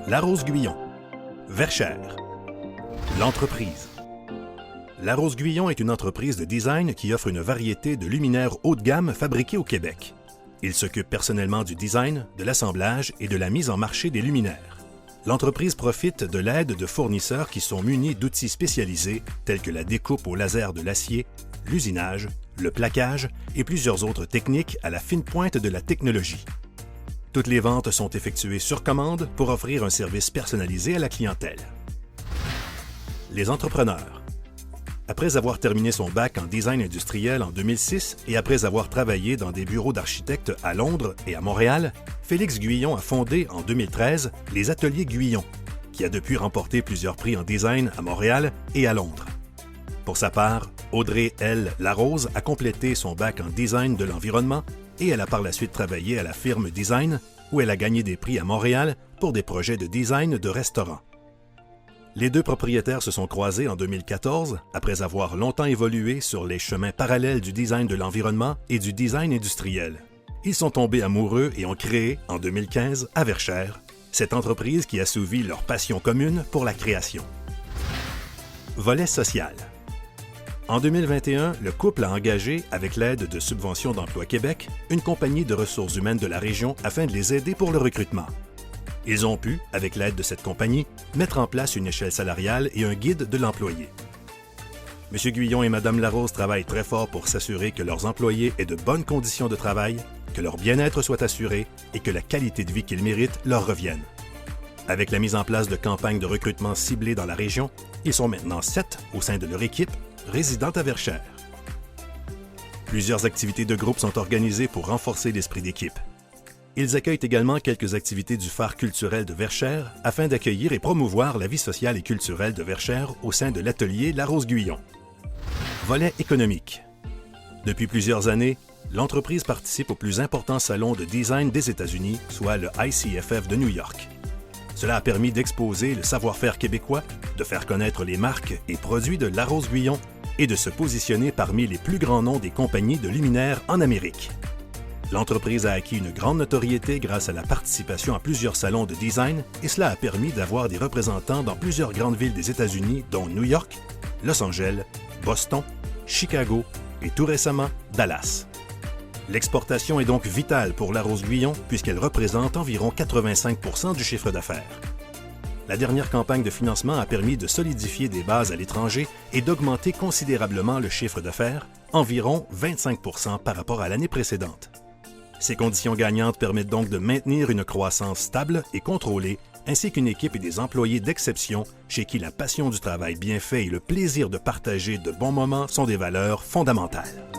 Larose-Guyon, Verchères, l'entreprise. Larose-Guyon est une entreprise de design qui offre une variété de luminaires haut de gamme fabriqués au Québec. Il s'occupe personnellement du design, de l'assemblage et de la mise en marché des luminaires. L'entreprise profite de l'aide de fournisseurs qui sont munis d'outils spécialisés tels que la découpe au laser de l'acier, l'usinage, le plaquage et plusieurs autres techniques à la fine pointe de la technologie. Toutes les ventes sont effectuées sur commande pour offrir un service personnalisé à la clientèle. Les entrepreneurs. Après avoir terminé son bac en design industriel en 2006 et après avoir travaillé dans des bureaux d'architectes à Londres et à Montréal, Félix Guyon a fondé en 2013 les Ateliers Guyon, qui a depuis remporté plusieurs prix en design à Montréal et à Londres. Pour sa part, Audrey L. Larose a complété son bac en design de l'environnement et elle a par la suite travaillé à la firme Design, où elle a gagné des prix à Montréal pour des projets de design de restaurants. Les deux propriétaires se sont croisés en 2014 après avoir longtemps évolué sur les chemins parallèles du design de l'environnement et du design industriel. Ils sont tombés amoureux et ont créé, en 2015, à Verchères, cette entreprise qui assouvit leur passion commune pour la création. Volet social. En 2021, le couple a engagé, avec l'aide de Subventions d'Emploi Québec, une compagnie de ressources humaines de la région afin de les aider pour le recrutement. Ils ont pu, avec l'aide de cette compagnie, mettre en place une échelle salariale et un guide de l'employé. M. Guyon et Mme Larose travaillent très fort pour s'assurer que leurs employés aient de bonnes conditions de travail, que leur bien-être soit assuré et que la qualité de vie qu'ils méritent leur revienne. Avec la mise en place de campagnes de recrutement ciblées dans la région, ils sont maintenant 7 au sein de leur équipe, résidente à Verchères. Plusieurs activités de groupe sont organisées pour renforcer l'esprit d'équipe. Ils accueillent également quelques activités du phare culturel de Verchères afin d'accueillir et promouvoir la vie sociale et culturelle de Verchères au sein de l'atelier Larose-Guyon. Volet économique. Depuis plusieurs années, l'entreprise participe au plus important salon de design des États-Unis, soit le ICFF de New York. Cela a permis d'exposer le savoir-faire québécois, de faire connaître les marques et produits de Larose-Guyon et de se positionner parmi les plus grands noms des compagnies de luminaires en Amérique. L'entreprise a acquis une grande notoriété grâce à la participation à plusieurs salons de design et cela a permis d'avoir des représentants dans plusieurs grandes villes des États-Unis, dont New York, Los Angeles, Boston, Chicago et tout récemment Dallas. L'exportation est donc vitale pour Larose-Guyon puisqu'elle représente environ 85% du chiffre d'affaires. La dernière campagne de financement a permis de solidifier des bases à l'étranger et d'augmenter considérablement le chiffre d'affaires, environ 25% par rapport à l'année précédente. Ces conditions gagnantes permettent donc de maintenir une croissance stable et contrôlée, ainsi qu'une équipe et des employés d'exception chez qui la passion du travail bien fait et le plaisir de partager de bons moments sont des valeurs fondamentales.